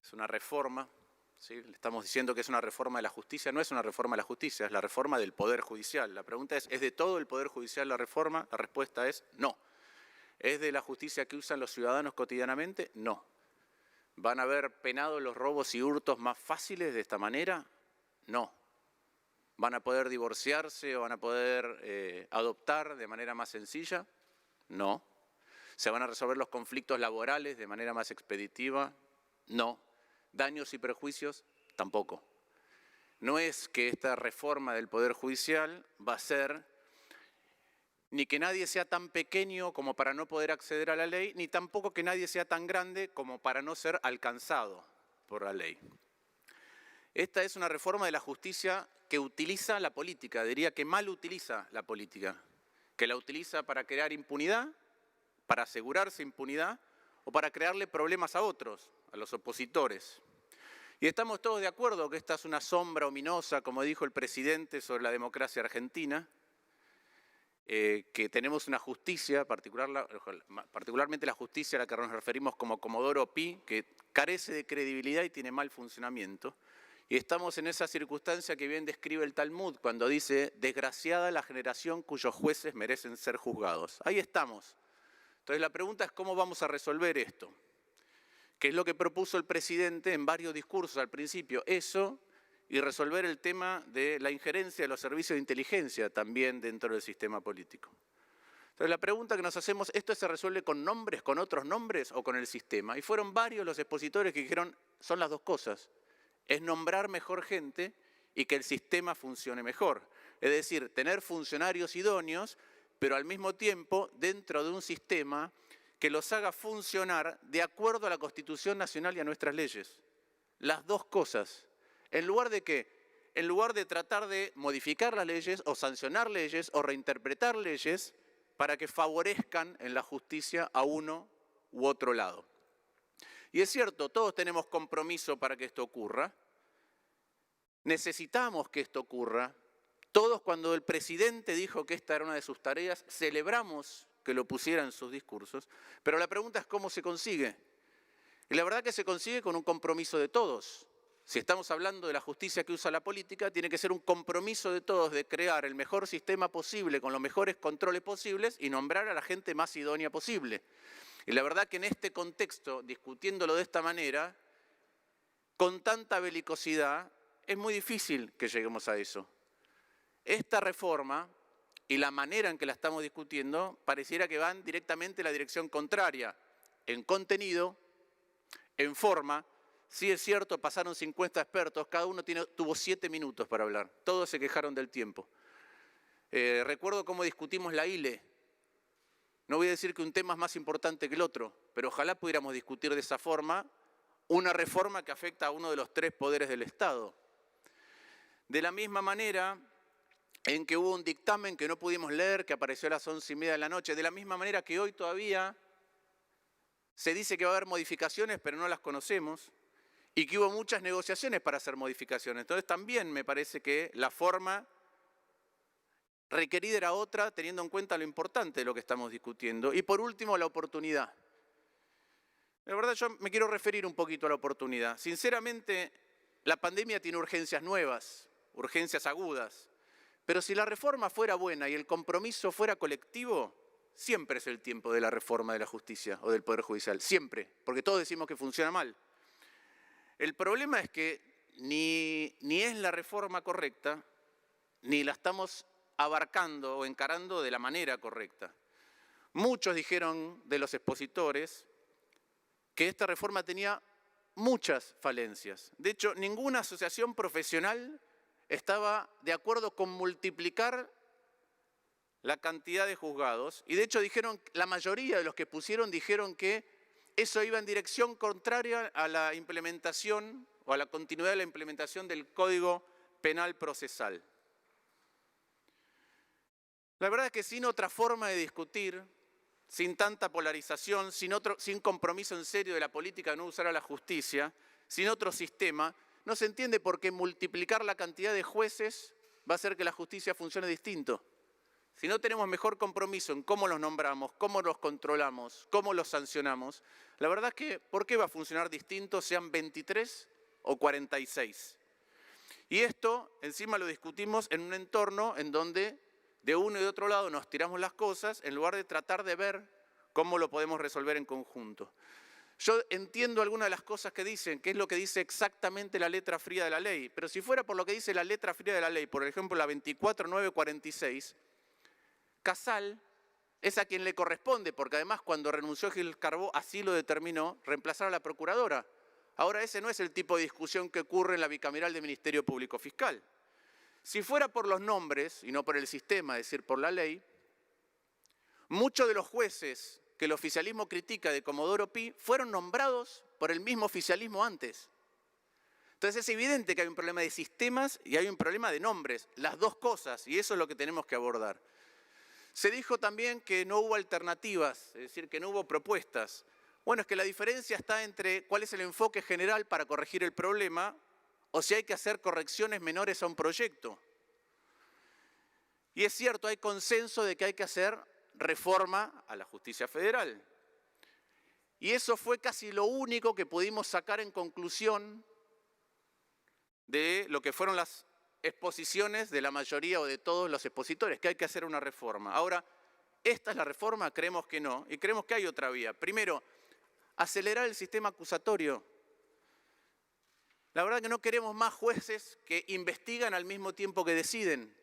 es una reforma, ¿sí? Le estamos diciendo que es una reforma de la justicia, no es una reforma de la justicia, es la reforma del Poder Judicial. La pregunta ¿es de todo el Poder Judicial la reforma? La respuesta es no. ¿Es de la justicia que usan los ciudadanos cotidianamente? No. ¿Van a haber penado los robos y hurtos más fáciles de esta manera? No. ¿Van a poder divorciarse o van a poder adoptar de manera más sencilla? No. ¿Se van a resolver los conflictos laborales de manera más expeditiva? No. ¿Daños y perjuicios? Tampoco. No es que esta reforma del Poder Judicial va a ser ni que nadie sea tan pequeño como para no poder acceder a la ley, ni tampoco que nadie sea tan grande como para no ser alcanzado por la ley. Esta es una reforma de la justicia que utiliza la política, diría que mal utiliza la política, que la utiliza para crear impunidad, para asegurarse impunidad o para crearle problemas a otros, a los opositores. Y estamos todos de acuerdo que esta es una sombra ominosa, como dijo el presidente, sobre la democracia argentina, que tenemos una justicia, particularmente la justicia a la que nos referimos como Comodoro Pi, que carece de credibilidad y tiene mal funcionamiento. Y estamos en esa circunstancia que bien describe el Talmud cuando dice, desgraciada la generación cuyos jueces merecen ser juzgados. Ahí estamos. Entonces la pregunta es cómo vamos a resolver esto. ¿Qué es lo que propuso el presidente en varios discursos al principio? Eso y resolver el tema de la injerencia de los servicios de inteligencia también dentro del sistema político. Entonces la pregunta que nos hacemos, ¿esto se resuelve con nombres, con otros nombres o con el sistema? Y fueron varios los expositores que dijeron, son las dos cosas. Es nombrar mejor gente y que el sistema funcione mejor. Es decir, tener funcionarios idóneos, pero al mismo tiempo dentro de un sistema que los haga funcionar de acuerdo a la Constitución Nacional y a nuestras leyes. Las dos cosas. ¿En lugar de qué? En lugar de tratar de modificar las leyes o sancionar leyes o reinterpretar leyes para que favorezcan en la justicia a uno u otro lado. Y es cierto, todos tenemos compromiso para que esto ocurra. Necesitamos que esto ocurra. Todos, cuando el presidente dijo que esta era una de sus tareas, celebramos que lo pusiera en sus discursos. Pero la pregunta es cómo se consigue. Y la verdad que se consigue con un compromiso de todos. Si estamos hablando de la justicia que usa la política, tiene que ser un compromiso de todos de crear el mejor sistema posible, con los mejores controles posibles y nombrar a la gente más idónea posible. Y la verdad que en este contexto, discutiéndolo de esta manera, con tanta belicosidad, es muy difícil que lleguemos a eso. Esta reforma y la manera en que la estamos discutiendo pareciera que van directamente en la dirección contraria, en contenido, en forma. Sí es cierto, pasaron 50 expertos, cada uno tuvo 7 minutos para hablar, todos se quejaron del tiempo. Recuerdo cómo discutimos la ILE. No voy a decir que un tema es más importante que el otro, pero ojalá pudiéramos discutir de esa forma una reforma que afecta a uno de los 3 poderes del Estado. De la misma manera en que hubo un dictamen que no pudimos leer, que apareció a las 11:30 de la noche, de la misma manera que hoy todavía se dice que va a haber modificaciones, pero no las conocemos, y que hubo muchas negociaciones para hacer modificaciones. Entonces también me parece que la forma requerida era otra, teniendo en cuenta lo importante de lo que estamos discutiendo. Y por último, la oportunidad. La verdad, yo me quiero referir un poquito a la oportunidad. Sinceramente, la pandemia tiene urgencias nuevas, urgencias agudas. Pero si la reforma fuera buena y el compromiso fuera colectivo, siempre es el tiempo de la reforma de la justicia o del Poder Judicial. Siempre, porque todos decimos que funciona mal. El problema es que ni es la reforma correcta, ni la estamos abarcando o encarando de la manera correcta. Muchos dijeron de los expositores que esta reforma tenía muchas falencias. De hecho, ninguna asociación profesional estaba de acuerdo con multiplicar la cantidad de juzgados. Y de hecho la mayoría de los que pusieron dijeron que eso iba en dirección contraria a la implementación o a la continuidad de la implementación del Código Penal Procesal. La verdad es que sin otra forma de discutir, sin tanta polarización, sin compromiso en serio de la política de no usar a la justicia, sin otro sistema, no se entiende por qué multiplicar la cantidad de jueces va a hacer que la justicia funcione distinto. si no tenemos mejor compromiso en cómo los nombramos, cómo los controlamos, cómo los sancionamos, la verdad es que, ¿por qué va a funcionar distinto sean 23 o 46? Y esto encima lo discutimos en un entorno en donde de uno y de otro lado nos tiramos las cosas en lugar de tratar de ver cómo lo podemos resolver en conjunto. Yo entiendo algunas de las cosas que dicen, que es lo que dice exactamente la letra fría de la ley, pero si fuera por lo que dice la letra fría de la ley, por ejemplo la 24946, Casal es a quien le corresponde, porque además cuando renunció Gil Carbó así lo determinó, reemplazar a la procuradora. Ahora ese no es el tipo de discusión que ocurre en la bicameral de Ministerio Público Fiscal. Si fuera por los nombres y no por el sistema, es decir, por la ley, muchos de los jueces que el oficialismo critica de Comodoro Pi fueron nombrados por el mismo oficialismo antes. Entonces es evidente que hay un problema de sistemas y hay un problema de nombres, las dos cosas, y eso es lo que tenemos que abordar. Se dijo también que no hubo alternativas, es decir, que no hubo propuestas. Bueno, es que la diferencia está entre cuál es el enfoque general para corregir el problema o si hay que hacer correcciones menores a un proyecto. Y es cierto, hay consenso de que hay que hacer reforma a la justicia federal. Y eso fue casi lo único que pudimos sacar en conclusión de lo que fueron las exposiciones de la mayoría o de todos los expositores, que hay que hacer una reforma. Ahora, ¿esta es la reforma? Creemos que no, y creemos que hay otra vía. Primero, acelerar el sistema acusatorio. La verdad que no queremos más jueces que investigan al mismo tiempo que deciden.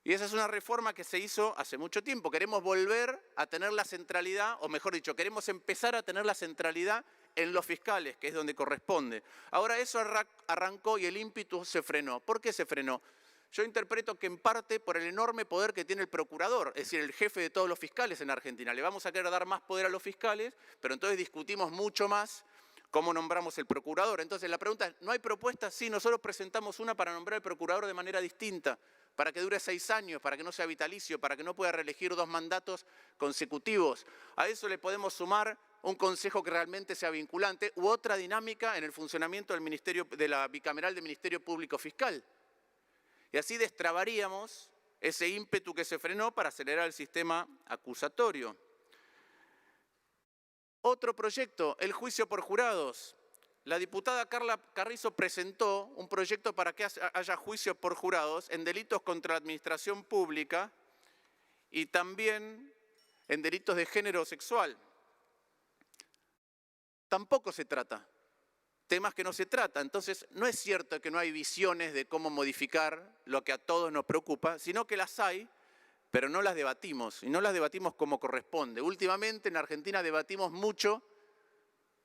Y esa es una reforma que se hizo hace mucho tiempo. Queremos volver a tener la centralidad, o mejor dicho, queremos empezar a tener la centralidad en los fiscales, que es donde corresponde. Ahora eso arrancó y el ímpetu se frenó. ¿Por qué se frenó? Yo interpreto que en parte por el enorme poder que tiene el procurador, es decir, el jefe de todos los fiscales en Argentina. Le vamos a querer dar más poder a los fiscales, pero entonces discutimos mucho más cómo nombramos el procurador. Entonces la pregunta es, ¿no hay propuestas? Sí, nosotros presentamos una para nombrar al procurador de manera distinta, para que dure 6 años, para que no sea vitalicio, para que no pueda reelegir 2 mandatos consecutivos. A eso le podemos sumar un consejo que realmente sea vinculante u otra dinámica en el funcionamiento del Ministerio, de la bicameral del Ministerio Público Fiscal. Y así destrabaríamos ese ímpetu que se frenó para acelerar el sistema acusatorio. Otro proyecto, el juicio por jurados. La diputada Carla Carrizo presentó un proyecto para que haya juicio por jurados en delitos contra la administración pública y también en delitos de género sexual. Tampoco se trata. Temas que no se trata. Entonces, no es cierto que no hay visiones de cómo modificar lo que a todos nos preocupa, sino que las hay, pero no las debatimos, y no las debatimos como corresponde. Últimamente en Argentina debatimos mucho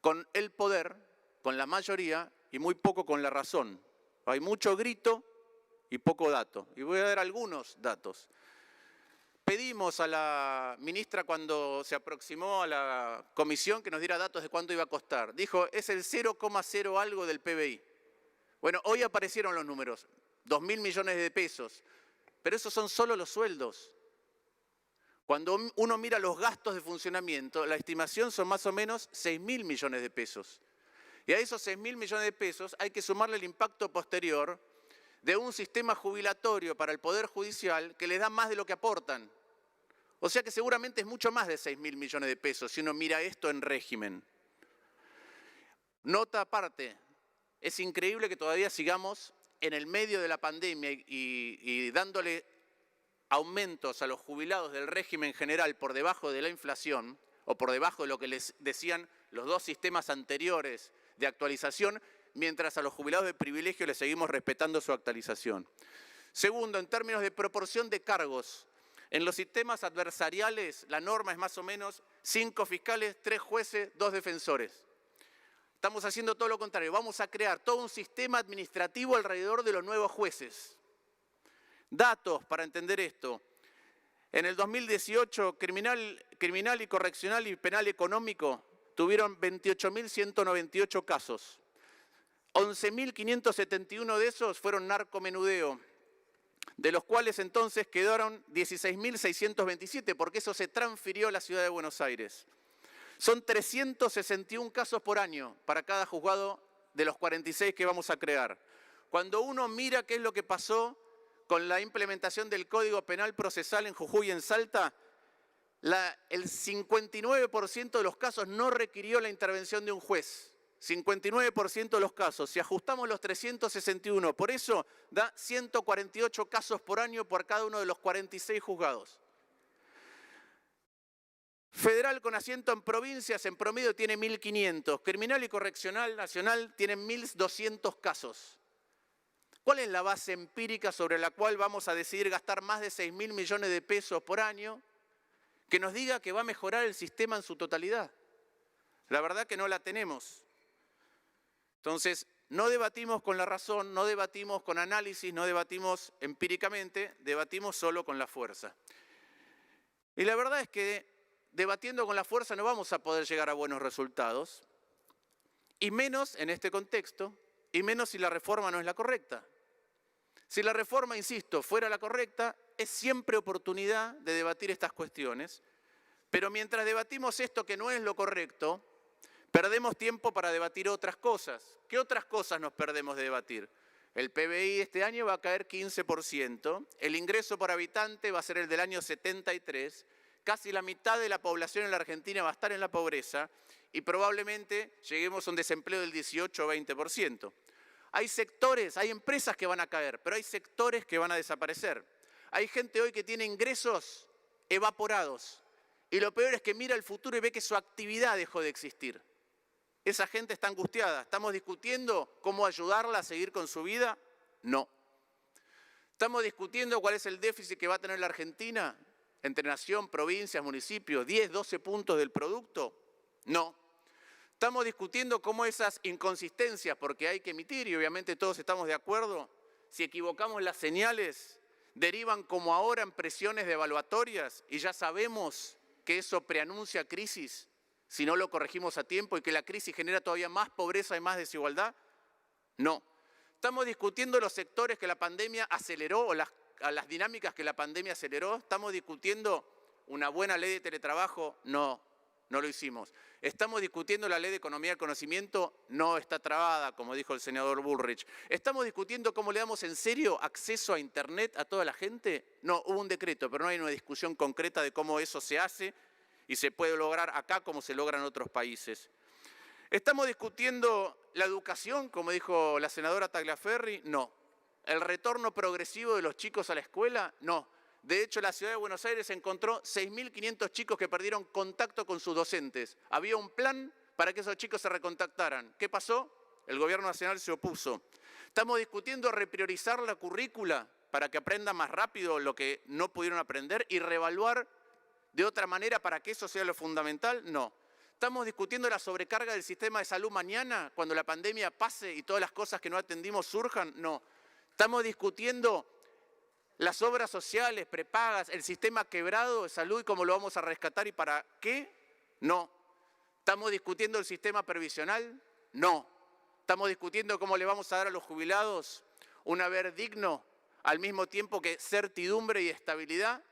con el poder, con la mayoría, y muy poco con la razón. Hay mucho grito y poco dato. Y voy a dar algunos datos. Pedimos a la ministra cuando se aproximó a la comisión que nos diera datos de cuánto iba a costar. Dijo, es el 0,0 algo del PBI. Bueno, hoy aparecieron los números, 2.000 millones de pesos, pero esos son solo los sueldos. Cuando uno mira los gastos de funcionamiento, la estimación son más o menos 6.000 millones de pesos. Y a esos 6.000 millones de pesos hay que sumarle el impacto posterior de un sistema jubilatorio para el Poder Judicial que les da más de lo que aportan. O sea que seguramente es mucho más de 6.000 millones de pesos si uno mira esto en régimen. Nota aparte, es increíble que todavía sigamos en el medio de la pandemia y dándole aumentos a los jubilados del régimen general por debajo de la inflación o por debajo de lo que les decían los 2 sistemas anteriores de actualización, mientras a los jubilados de privilegio les seguimos respetando su actualización. Segundo, en términos de proporción de cargos, en los sistemas adversariales la norma es más o menos 5 fiscales, 3 jueces, 2 defensores. Estamos haciendo todo lo contrario, vamos a crear todo un sistema administrativo alrededor de los nuevos jueces. Datos para entender esto. En el 2018, criminal y correccional y penal económico tuvieron 28.198 casos. 11.571 de esos fueron narcomenudeo, de los cuales entonces quedaron 16.627, porque eso se transfirió a la ciudad de Buenos Aires. Son 361 casos por año para cada juzgado de los 46 que vamos a crear. Cuando uno mira qué es lo que pasó con la implementación del Código Penal Procesal en Jujuy y en Salta, el 59% de los casos no requirió la intervención de un juez. 59% de los casos. Si ajustamos los 361, por eso da 148 casos por año por cada uno de los 46 juzgados. Federal con asiento en provincias, en promedio tiene 1.500. Criminal y Correccional Nacional tienen 1.200 casos. ¿Cuál es la base empírica sobre la cual vamos a decidir gastar más de 6.000 millones de pesos por año que nos diga que va a mejorar el sistema en su totalidad? La verdad que no la tenemos. Entonces, no debatimos con la razón, no debatimos con análisis, no debatimos empíricamente, debatimos solo con la fuerza. Y la verdad es que debatiendo con la fuerza no vamos a poder llegar a buenos resultados, y menos en este contexto, y menos si la reforma no es la correcta. Si la reforma, insisto, fuera la correcta, es siempre oportunidad de debatir estas cuestiones, pero mientras debatimos esto que no es lo correcto, perdemos tiempo para debatir otras cosas. ¿Qué otras cosas nos perdemos de debatir? El PBI este año va a caer 15%, el ingreso por habitante va a ser el del año 73, casi la mitad de la población en la Argentina va a estar en la pobreza y probablemente lleguemos a un desempleo del 18 o 20%. Hay sectores, hay empresas que van a caer, pero hay sectores que van a desaparecer. Hay gente hoy que tiene ingresos evaporados y lo peor es que mira el futuro y ve que su actividad dejó de existir. ¿Esa gente está angustiada? ¿Estamos discutiendo cómo ayudarla a seguir con su vida? No. ¿Estamos discutiendo cuál es el déficit que va a tener la Argentina entre nación, provincias, municipios, 10, 12 puntos del producto? No. ¿Estamos discutiendo cómo esas inconsistencias, porque hay que emitir, y obviamente todos estamos de acuerdo, si equivocamos las señales, derivan como ahora en presiones devaluatorias y ya sabemos que eso preanuncia crisis si no lo corregimos a tiempo y que la crisis genera todavía más pobreza y más desigualdad? No. ¿Estamos discutiendo los sectores que la pandemia aceleró o las dinámicas que la pandemia aceleró? ¿Estamos discutiendo una buena ley de teletrabajo? No, no lo hicimos. ¿Estamos discutiendo la ley de economía del conocimiento? No, está trabada, como dijo el senador Bullrich. ¿Estamos discutiendo cómo le damos en serio acceso a Internet a toda la gente? No, hubo un decreto, pero no hay una discusión concreta de cómo eso se hace y se puede lograr acá como se logra en otros países. ¿Estamos discutiendo la educación, como dijo la senadora Tagliaferri? No. ¿El retorno progresivo de los chicos a la escuela? No. De hecho, la ciudad de Buenos Aires encontró 6.500 chicos que perdieron contacto con sus docentes. Había un plan para que esos chicos se recontactaran. ¿Qué pasó? El gobierno nacional se opuso. ¿Estamos discutiendo repriorizar la currícula para que aprendan más rápido lo que no pudieron aprender y reevaluar de otra manera para que eso sea lo fundamental? No. ¿Estamos discutiendo la sobrecarga del sistema de salud mañana cuando la pandemia pase y todas las cosas que no atendimos surjan? No. ¿Estamos discutiendo las obras sociales, prepagas, el sistema quebrado de salud y cómo lo vamos a rescatar y para qué? No. ¿Estamos discutiendo el sistema previsional? No. ¿Estamos discutiendo cómo le vamos a dar a los jubilados un haber digno al mismo tiempo que certidumbre y estabilidad?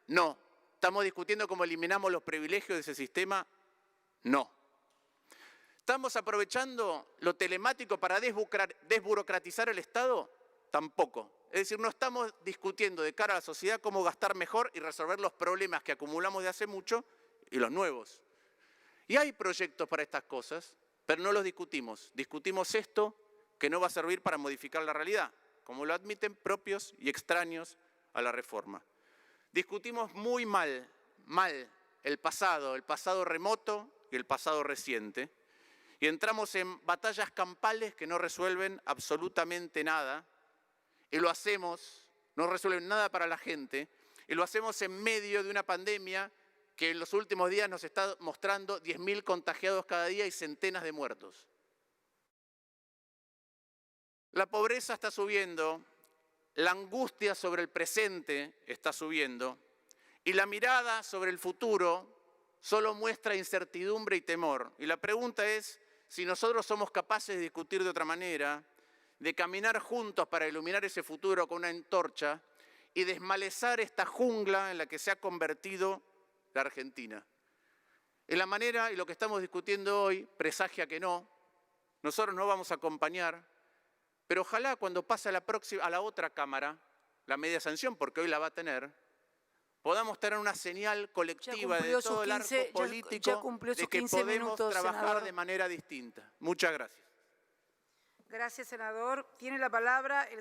No. ¿Estamos discutiendo cómo eliminamos los privilegios de ese sistema? No. ¿Estamos aprovechando lo telemático para desburocratizar el Estado? Tampoco. Es decir, no estamos discutiendo de cara a la sociedad cómo gastar mejor y resolver los problemas que acumulamos de hace mucho y los nuevos. Y hay proyectos para estas cosas, pero no los discutimos. Discutimos esto que no va a servir para modificar la realidad, como lo admiten propios y extraños a la reforma. Discutimos muy mal el pasado remoto y el pasado reciente, y entramos en batallas campales que no resuelven absolutamente nada, y lo hacemos, no resuelven nada para la gente, y lo hacemos en medio de una pandemia que en los últimos días nos está mostrando 10.000 contagiados cada día y centenas de muertos. La pobreza está subiendo, la angustia sobre el presente está subiendo y la mirada sobre el futuro solo muestra incertidumbre y temor. Y la pregunta es si nosotros somos capaces de discutir de otra manera, de caminar juntos para iluminar ese futuro con una antorcha y desmalezar esta jungla en la que se ha convertido la Argentina. En la manera y lo que estamos discutiendo hoy presagia que no, nosotros no vamos a acompañar, pero ojalá cuando pase a la otra Cámara la media sanción, porque hoy la va a tener, podamos tener una señal colectiva de todo el arco político de que podemos trabajar de manera distinta. Muchas gracias. Gracias, senador. Tiene la palabra el